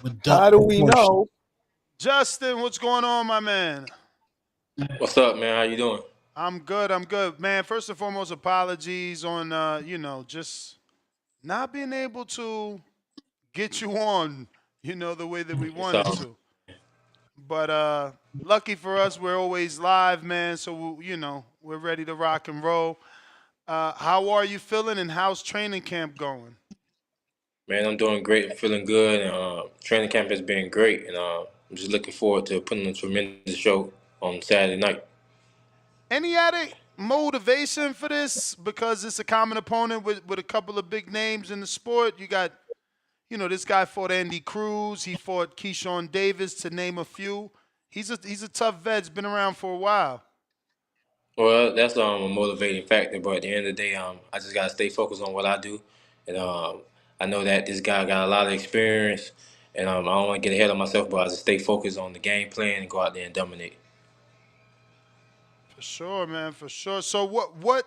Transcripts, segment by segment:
with How do we portion. know? Justin, what's going on, my man? What's up, man? How you doing? I'm good. I'm good, man. First and foremost, apologies on just not being able to get you on, the way that we It's wanted all to. But lucky for us, we're always live, man. So we're ready to rock and roll. How are you feeling, and how's training camp going? man. I'm doing great. I'm feeling good, and training camp has been great, and I'm just looking forward to putting a tremendous show on Saturday night. Any added motivation for this because it's a common opponent with a couple of big names in the sport? You got, this guy fought Andy Cruz. He fought Keyshawn Davis, to name a few. He's a tough vet. He's been around for a while. Well, that's a motivating factor, but at the end of the day, I just gotta stay focused on what I do, and I know that this guy got a lot of experience, and I don't want to get ahead of myself, but I just stay focused on the game plan and go out there and dominate. For sure, man. For sure. So what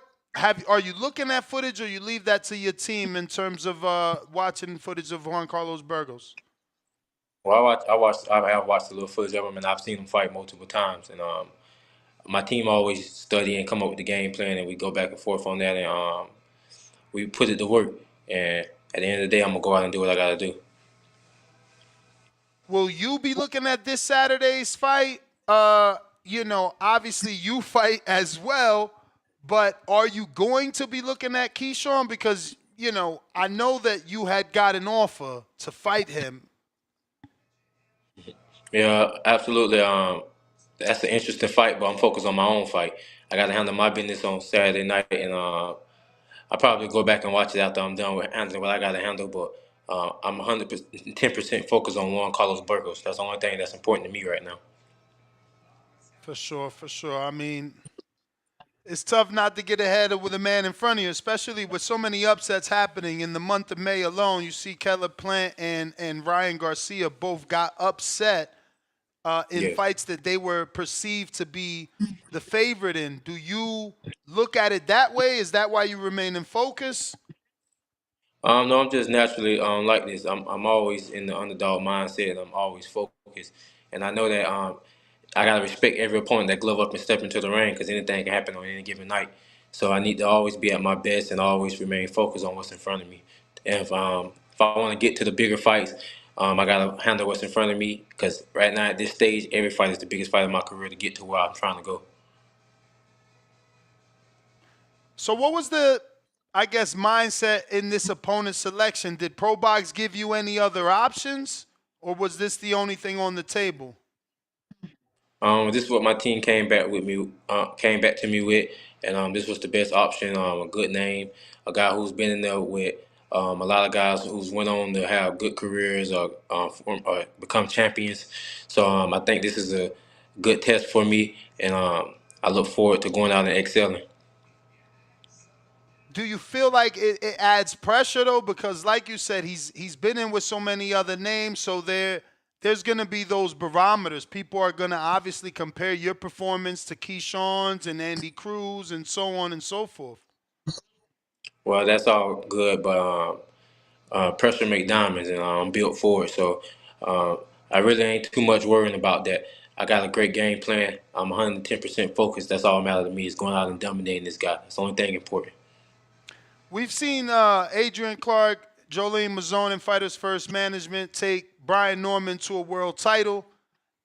are you looking at footage, or you leave that to your team in terms of watching footage of Juan Carlos Burgos? Well, I have watched a little footage of him, and I've seen him fight multiple times, and my team always study and come up with the game plan, and we go back and forth on that, and we put it to work. And at the end of the day, I'm gonna go out and do what I gotta do. Will you be looking at this Saturday's fight? Obviously you fight as well, but are you going to be looking at Keyshawn? Because, I know that you had got an offer to fight him. Yeah, absolutely. That's an interesting fight, but I'm focused on my own fight. I gotta handle my business on Saturday night, and I'll probably go back and watch it after I'm done with handling what I gotta handle. But I'm 110% focused on Juan Carlos Burgos. That's the only thing that's important to me right now. For sure, for sure. I mean, it's tough not to get ahead of with a man in front of you, especially with so many upsets happening in the month of May alone. You see Caleb Plant and Ryan Garcia both got upset in Yeah. fights that they were perceived to be the favorite in. Do you look at it that way? Is that why you remain in focus? No, I'm just naturally like this. I'm always in the underdog mindset, and I'm always focused. And I know that I gotta respect every opponent that glove up and step into the ring because anything can happen on any given night. So I need to always be at my best and always remain focused on what's in front of me. And if I want to get to the bigger fights, I gotta handle what's in front of me because right now at this stage, every fight is the biggest fight of my career to get to where I'm trying to go. So what was the, I guess, mindset in this opponent selection? Did Pro Box give you any other options, or was this the only thing on the table? This is what my team came back to me with, and this was the best option. A good name, a guy who's been in there with a lot of guys who's went on to have good careers or become champions. So I think this is a good test for me, and I look forward to going out and excelling. Do you feel like it adds pressure though? Because like you said, he's been in with so many other names, so there's gonna be those barometers. People are gonna obviously compare your performance to Keyshawn's and Andy Cruz and so on and so forth. Well, that's all good, but pressure make diamonds, and I'm built for it. So uh, I really ain't too much worrying about that. I got a great game plan. I'm 110% focused. That's all that matters to me is going out and dominating this guy. That's the only thing important. We've seen Adrian Clark, Jolene Mazzone, and Fighters First Management take Brian Norman to a world title.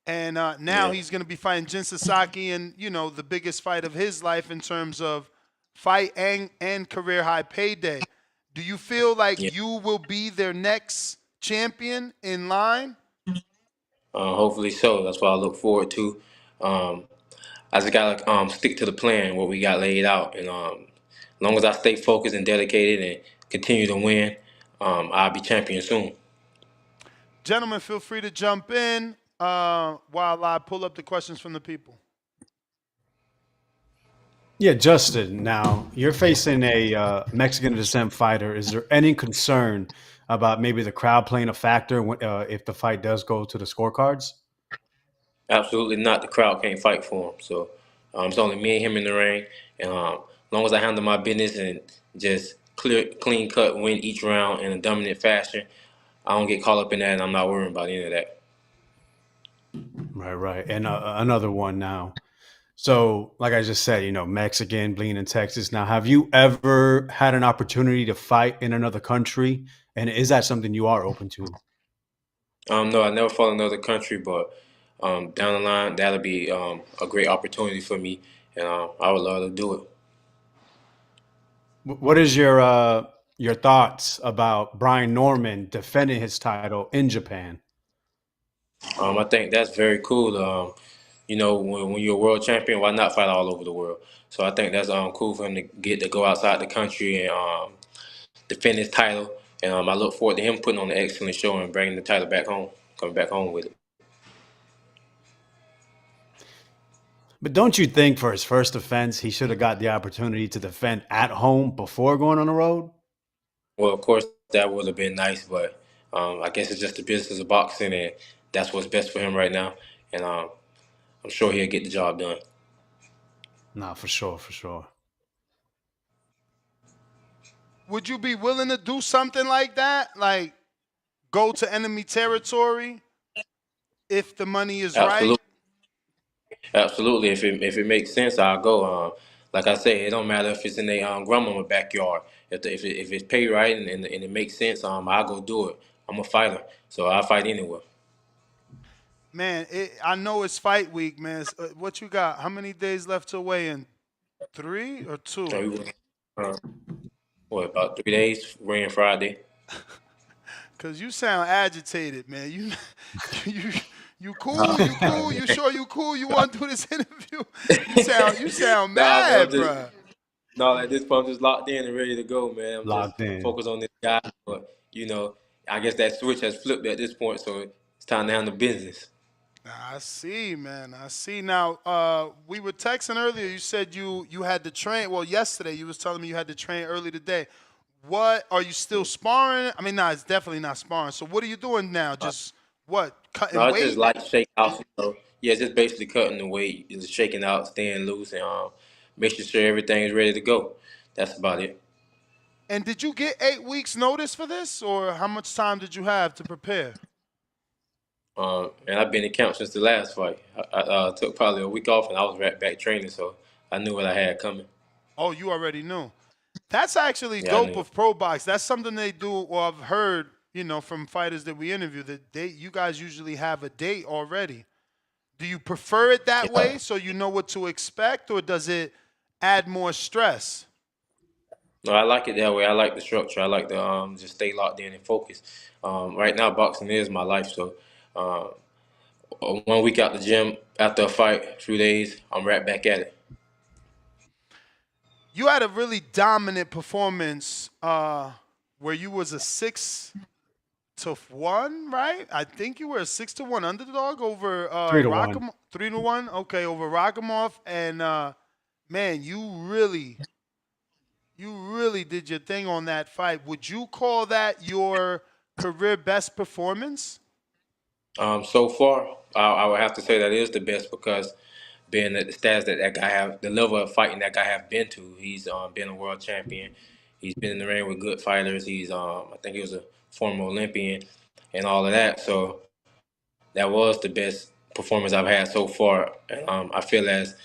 And now Yeah. he's going to be fighting Jin Sasaki in, the biggest fight of his life in terms of fight and career high payday. Do you feel like Yeah. you will be their next champion in line? Hopefully so. That's what I look forward to. Um, I just gotta stick to the plan, what we got laid out, and as long as I stay focused and dedicated and continue to win, I'll be champion soon. Gentlemen, feel free to jump in while I pull up the questions from the people. Yeah, Justin. Now you're facing a Mexican descent fighter. Is there any concern about maybe the crowd playing a factor if the fight does go to the scorecards? Absolutely not. The crowd can't fight for him. So it's only me and him in the ring. And as long as I handle my business and just clean cut, win each round in a dominant fashion, I don't get caught up in that, and I'm not worrying about any of that. Right, right. And another one now. So, like I just said, Mexican, being in Texas. Now, have you ever had an opportunity to fight in another country? And is that something you are open to? No, I never fought in another country, but down the line, that'll be a great opportunity for me, and I would love to do it. What is your thoughts about Brian Norman defending his title in Japan? I think that's very cool. When you're a world champion, why not fight all over the world? So I think that's cool for him to get to go outside the country and defend his title. And I look forward to him putting on an excellent show and bringing the title back home, coming back home with it. But don't you think for his first offense, he should have got the opportunity to defend at home before going on the road? Well, of course, that would have been nice, but I guess it's just the business of boxing, and that's what's best for him right now. And I'm sure he'll get the job done. Nah, for sure, for sure. Would you be willing to do something like that? Like go to enemy territory if the money is right? Absolutely, absolutely. If it makes sense, I'll go. Like I say, it don't matter if it's in a grandmama backyard. If it's paid right and it makes sense, I'll go do it. I'm a fighter, so I'll fight anywhere. Man, I know it's fight week, man. What you got? How many days left to weigh in? 3 or 2? So uh, what, about 3 days? Rain Friday. Cause you sound agitated, man. You you you cool? You Nah, cool? You sure you cool? You want to do this interview? You sound nah, man. I'm mad, just bruh. no. At this point, I'm just locked in and ready to go, man. I'm just Locked in. focused on this guy. But I guess that switch has flipped at this point, so it's time to handle business. I see, man. I see. Now, we were texting earlier. You said you had to train. Well, yesterday you was telling me you had to train early today. What are you still sparring? I mean, nah, it's definitely not sparring. So what are you doing now? Just what? No, Cutting it's just weight? light shake out. Yeah, it's just basically cutting the weight, just shaking out, staying loose, and making sure everything is ready to go. That's about it. And did you get 8 weeks notice for this, or how much time did you have to prepare? And I've been in camp since the last fight. I took probably a week off, and I was right back training, so I knew what I had coming. Oh, you already knew. That's actually Yeah, I dope knew. of pro box. That's something they do, or I've heard, from fighters that we interview that you guys usually have a date already. Do you prefer it that Yeah. way so you know what to expect, or does it add more stress? No, I like it that way. I like the structure. I like the just stay locked in and focus. Right now, boxing is my life. So, uh, 1 week out the gym after a fight, a few days, I'm right back at it. You had a really dominant performance where you was a 6-1, right? I think you were a 6-1 underdog over 3-1. Rakim. 3-1, okay, over Rakimov, and man, you really did your thing on that fight. Would you call that your career best performance? So far, I would have to say that is the best because being at the stats that guy have, the level of fighting that guy have been to, he's been a world champion. He's been in the ring with good fighters. He's I think he was a former Olympian and all of that. So that was the best performance I've had so far. And I feel as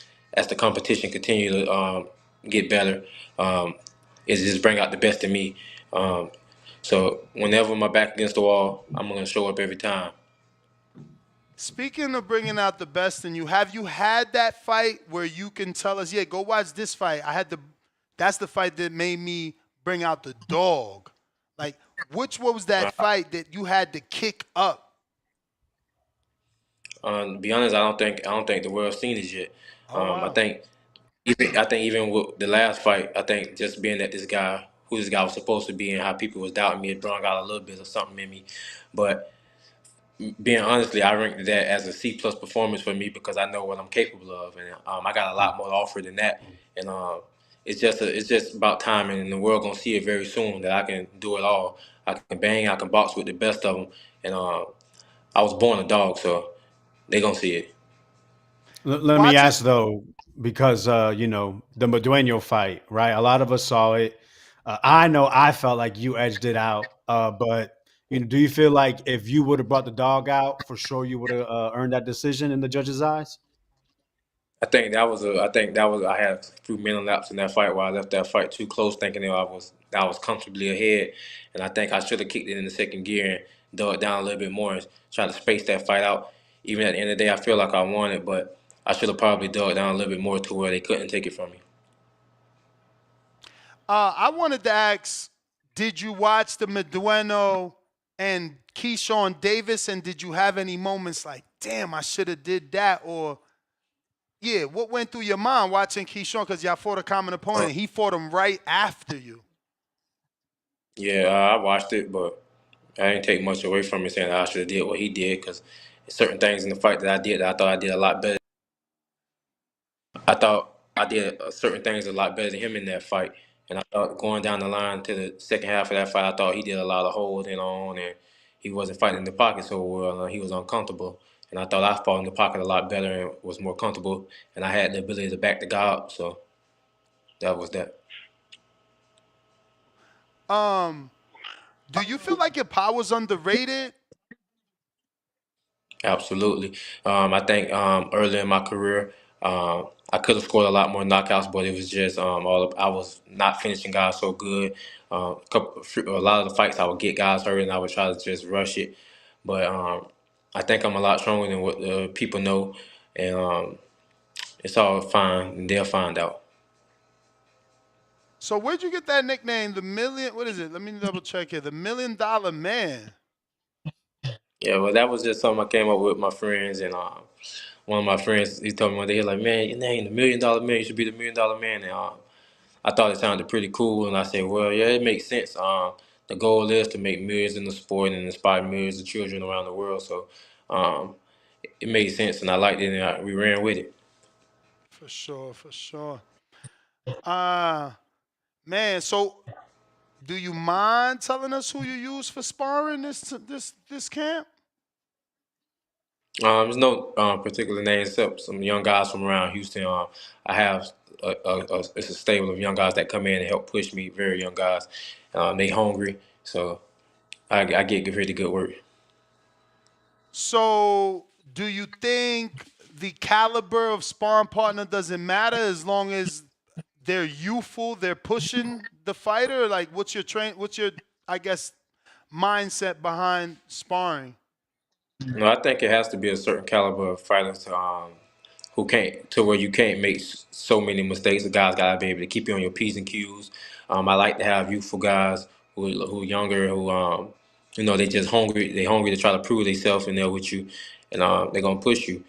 the competition continue to get better, um, it's just bring out the best in me. Um, so whenever my back against the wall, I'm gonna show up every time. Speaking of bringing out the best in you, have you had that fight where you can tell us, yeah, go watch this fight? That's the fight that made me bring out the dog. Like, which was that fight that you had to kick up? To be honest, I don't think the world's seen it yet. Oh I wow. think even with the last fight, I think just being that who this guy was supposed to be, and how people was doubting me, it brought out a little bit of something in me. But being honestly, I ranked that as a C plus performance for me because I know what I'm capable of, and I got a lot more to offer than that. And it's just about timing, and the world gonna see it very soon that I can do it all. I can bang, I can box with the best of them, and I was born a dog, so they gonna see it. Let me Watching ask though, because the Madueno fight, right? A lot of us saw it. I know I felt like you edged it out, but Do you feel like if you would have brought the dog out, for sure you would have earned that decision in the judge's eyes? I had a few mental laps in that fight where I left that fight too close, thinking that I was comfortably ahead, and I think I should have kicked it in the second gear and dug down a little bit more and tried to space that fight out. Even at the end of the day, I feel like I won it, but I should have probably dug down a little bit more to where they couldn't take it from me. I wanted to ask, did you watch the Medueno and Keyshawn Davis, and did you have any moments like, damn, I should have did that, or yeah, what went through your mind watching Keyshawn? Because y'all fought a common opponent. He fought him right after you. Yeah, I watched it, but I didn't take much away from it saying that I should have did what he did because certain things in the fight that I did that I thought I did a lot better. I thought I did certain things a lot better than him in that fight, and I thought going down the line to the second half of that fight, I thought he did a lot of holding on, and he wasn't fighting in the pocket so well. He was uncomfortable, and I thought I fought in the pocket a lot better and was more comfortable, and I had the ability to back the guy up. So that was that. Do you feel like your power's underrated? Absolutely. I think early in my career, I could have scored a lot more knockouts, but it was just I was not finishing guys so good. A lot of the fights I would get guys hurt, and I would try to just rush it. But I think I'm a lot stronger than what people know, and it's all fine, and they'll find out. So where'd you get that nickname? The million? What is it? Let me double check here. The $1 Million Man. Yeah, well, that was just something I came up with my friends, and one of my friends he told me one day, he was like, "Man, your name, the $1 Million Man, you should be the $1 Million Man." And I thought it sounded pretty cool, and I said, "Well, yeah, it makes sense. The goal is to make millions in the sport and inspire millions of children around the world. So um, it made sense, and I liked it, and we ran with it." For sure, for sure. Uh man, so do you mind telling us who you use for sparring this camp? There's no particular name except some young guys from around Houston. I have it's a stable of young guys that come in and help push me. Very young guys. They hungry, so I get pretty good work. So do you think the caliber of sparring partner doesn't matter as long as they're youthful, they're pushing the fighter? Like what's your I guess mindset behind sparring? No, I think it has to be a certain caliber of fighter to who can't to where you can't make so many mistakes. The guys gotta be able to keep you on your p's and q's. I like to have youthful guys who younger who they just hungry. They hungry to try to prove themselves and they're with you, and they're gonna push you.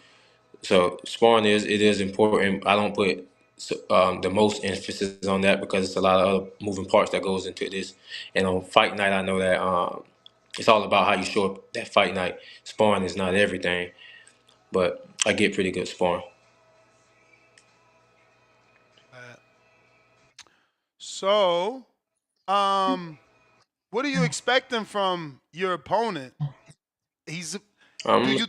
So sparring is important. I don't put the most emphasis on that because it's a lot of other moving parts that goes into this. And on fight night, I know that it's all about how you show up that fight night. Sparring is not everything, but I get pretty good sparring. So, what are you expecting from your opponent? He's Um, do you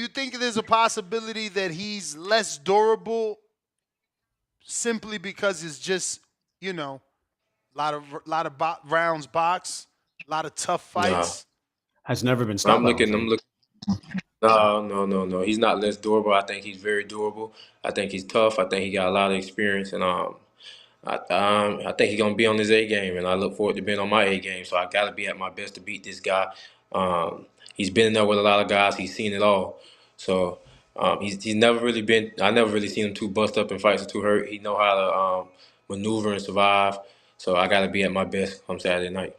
think there's a possibility that he's less durable simply because it's just, you know, rounds box, a lot of tough nah, fights? Has never been stopped, I don't I'm think. looking. No, no, no, no. He's not less durable. I think he's very durable. I think he's tough. I think he got a lot of experience, and I think he's gonna be on his A game, and I look forward to being on my A game. So I got to be at my best to beat this guy. He's been in there with a lot of guys. He's seen it all. So he's never really been. I never really seen him too bust up in fights or too hurt. He know how to maneuver and survive. So I got to be at my best on Saturday night.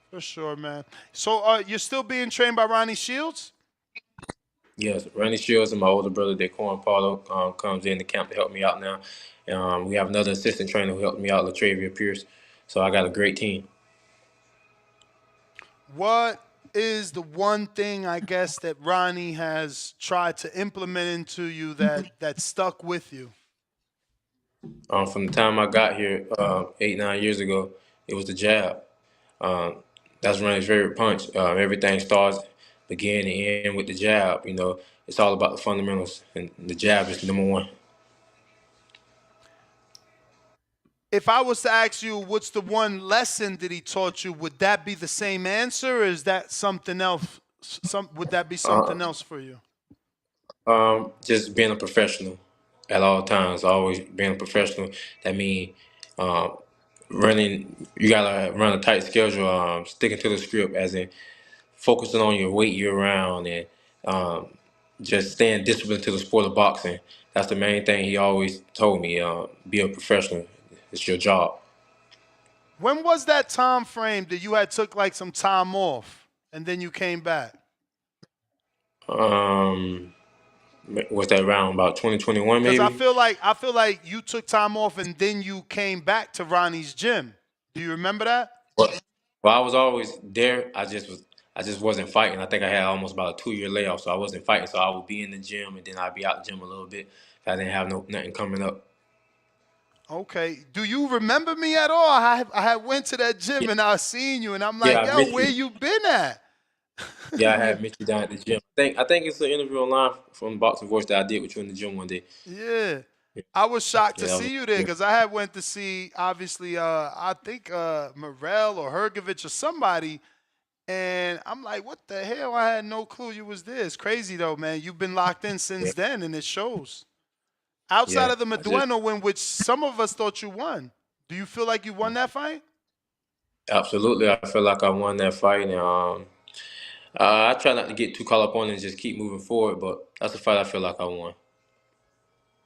For sure, man. So, you're still being trained by Ronnie Shields? Yes, Randy Shields and my older brother, Pauldo, comes in the camp to help me out now. We have another assistant trainer who helped me out, Latravia Pierce. So I got a great team. What is the one thing I guess that Ronnie has tried to implement into you that stuck with you? From the time I got here 8, 9 years ago, it was the jab. Um, that's Randy's favorite punch. Everything starts, begin, and end with the jab. It's all about the fundamentals, and the jab is number one. If I was to ask you, what's the one lesson that he taught you? Would that be the same answer, or is that something else? Would that be Uh, something else for you? just being a professional at all times. Always being a professional. That means um, running. You gotta run a tight schedule. Sticking to the script, as in focusing on your weight year round, and um, just staying disciplined to the sport of boxing. That's the main thing he always told me. Be a professional. It's your job. When was that time frame that you had took like some time off and then you came back? Um, was that around about 2021 Because maybe? I feel like you took time off and then you came back to Ronnie's gym. Do you remember that? Well, I was always there. I just wasn't fighting. I think I had almost about a 2 year layoff, so I wasn't fighting. So I would be in the gym, and then I'd be out the gym a little bit if I didn't have nothing coming up. Okay. Do you remember me at all? I had went to that gym Yeah, and I seen you and I'm yeah, like, I yo, met where you. you been at? Yeah, I had met you down at the gym. I think it's an interview online from Boxing Voice that I did with you in the gym one day. Yeah. I was shocked to Yeah, that was see you there good. because I had went to see obviously I think Morel or Hergovich or somebody, and I'm like, what the hell? I had no clue you was there. It's crazy though, man. You've been locked in Yeah, since then and it shows. Outside yeah. of the I just Medueno win, which some of us thought you won, do you feel like you won that fight? absolutely. I feel like I won that fight, and I try not to get too caught up on it and just keep moving forward. But that's a fight I feel like I won.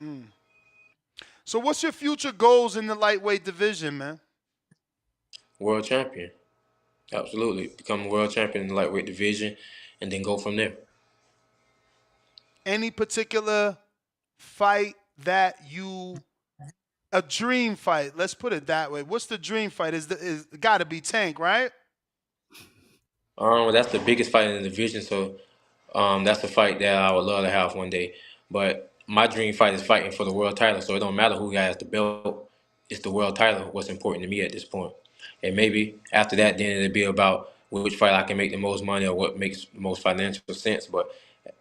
Mm. So what's your future goals in the lightweight division, man? World champion. Absolutely. Become a world champion in the lightweight division and then go from there. Any particular fight that you a dream fight? Let's put it that way. What's the dream fight? Is got to be Tank, right? That's the biggest fight in the division, so that's a fight that I would love to have one day. But my dream fight is fighting for the world title, so it don't matter who has the belt. It's the world title what's important to me at this point. And maybe after that, then it'll be about which fight I can make the most money or what makes the most financial sense. But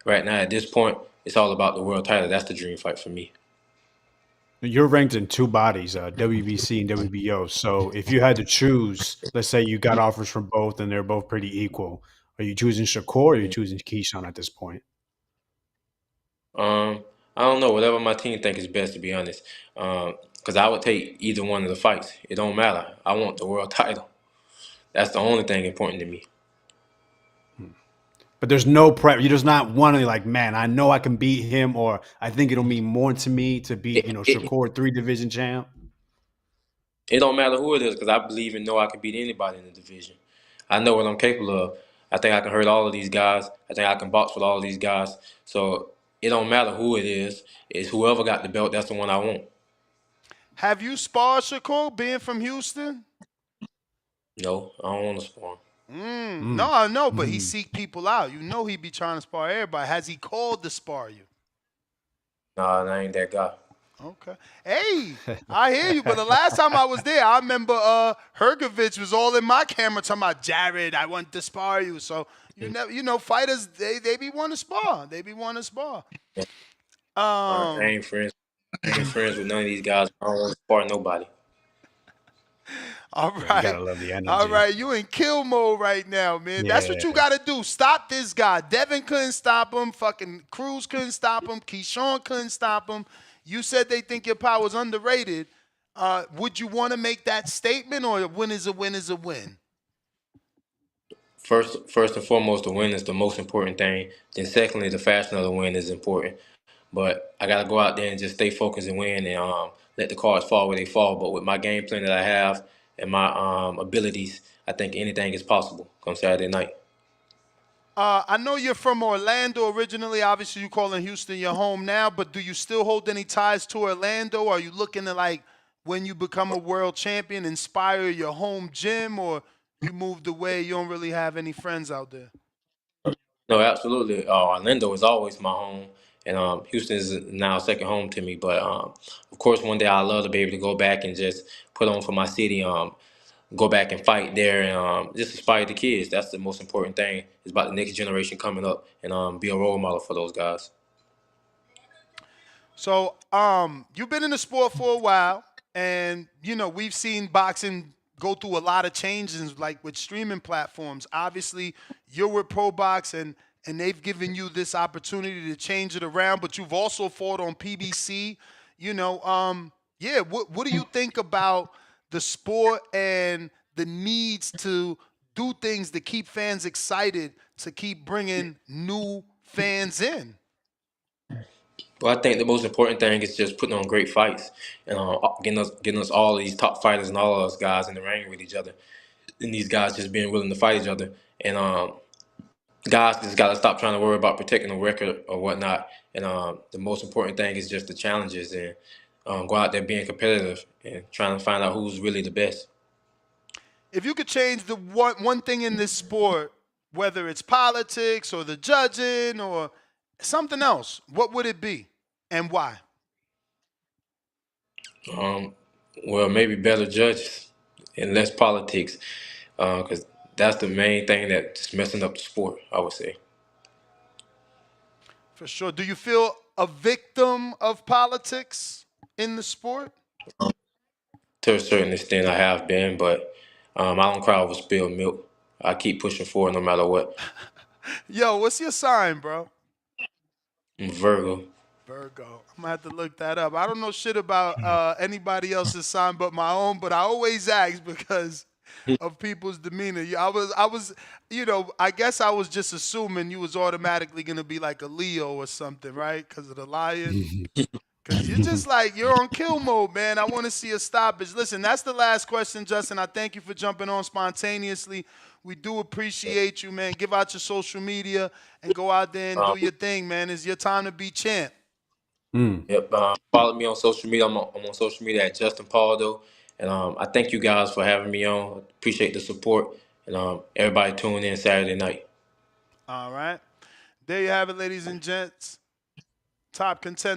right now, at this point, it's all about the world title. That's the dream fight for me. You're ranked in two bodies, WBC and WBO. So if you had to choose, let's say you got offers from both and they're both pretty equal, are you choosing Shakur or are you choosing Keyshawn at this point? Um, I don't know. Whatever my team think is best, to be honest. Because I would take either one of the fights. It don't matter. I want the world title. That's the only thing important to me. But there's no prep. You're just not wanting like, man, I know I can beat him, or I think it'll mean more to me to beat, It Shakur, three division champ. it don't matter who it is because I believe and know I can beat anybody in the division. I know what I'm capable of. I think I can hurt all of these guys. I think I can box with all of these guys. So it don't matter who it is. It's whoever got the belt. That's the one I want. Have you sparred Shakur being from Houston? No, I don't want to spawn. No, I know, but he Mm. seek people out. You know he be trying to spar everybody. Has he called to spar you? Nah, I ain't that guy. Okay. Hey, I hear you, but the last time I was there, I remember Hergovich was all in my camera talking about Jared, I want to spar you. So fighters they be want to spar. They be want to spar. I Um, ain't friends. I ain't friends with none of these guys. I don't want to spar nobody. all Yeah, you right. gotta love the All energy. right, you in kill mode right now, man. That's what you Yeah. gotta do. Stop this guy. Devin couldn't stop him. Fucking Cruz couldn't stop him. Keyshawn couldn't stop him. You said they think your power's underrated. Would you want to make that statement, or a win is a win is a win? First and foremost, the win is the most important thing. Then secondly, the fashion of the win is important. But I gotta go out there and just stay focused and win, and let the cards fall where they fall. But with my game plan that I have and my abilities, I think anything is possible come Saturday night. I know you're from Orlando originally. Obviously, you calling Houston your home now, but do you still hold any ties to Orlando? Are you looking to, like, when you become a world champion, inspire your home gym, or you moved away, you don't really have any friends out there? No, absolutely. Orlando is always my home, and Houston is now second home to me. But of course, one day I'd love to be able to go back and just put on for my city. Go back and fight there, and just inspire the kids. That's the most important thing. Is about the next generation coming up, and be a role model for those guys. So, you've been in the sport for a while. And we've seen boxing go through a lot of changes, like with streaming platforms. Obviously, you're with ProBox, and they've given you this opportunity to change it around. But you've also fought on PBC. Yeah. What do you think about the sport and the needs to do things to keep fans excited, to keep bringing new fans in? Well, I think the most important thing is just putting on great fights and getting us all these top fighters and all of us guys in the ring with each other, and these guys just being willing to fight each other. And guys just got to stop trying to worry about protecting a record or whatnot. And the most important thing is just the challenges and go out there being competitive and trying to find out who's really the best. If you could change the one thing in this sport, whether it's politics or the judging or something else, what would it be and why? Um, well, maybe better judges and less politics, because that's the main thing that's messing up the sport, I would say. For sure. Do you feel a victim of politics in the sport? To a certain extent, I have been, but I don't cry over spilled milk. I keep pushing forward no matter what. Yo, what's your sign, bro? I'm Virgo. Virgo. I'm gonna have to look that up. I don't know shit about anybody else's sign but my own, but I always ask because of people's demeanor. I guess I was just assuming you was automatically gonna be like a Leo or something, right? Because of the lion. Because you're just like, you're on kill mode, man. I want to see a stoppage. Listen, that's the last question, Justin. I thank you for jumping on spontaneously. We do appreciate you, man. Give out your social media and go out there and do your thing, man. It's your time to be champ. Yep. Follow me on social media. I'm on social media at Justin Pauldo. And I thank you guys for having me on. Appreciate the support. And everybody tune in Saturday night. All right. There you have it, ladies and gents. Top contender.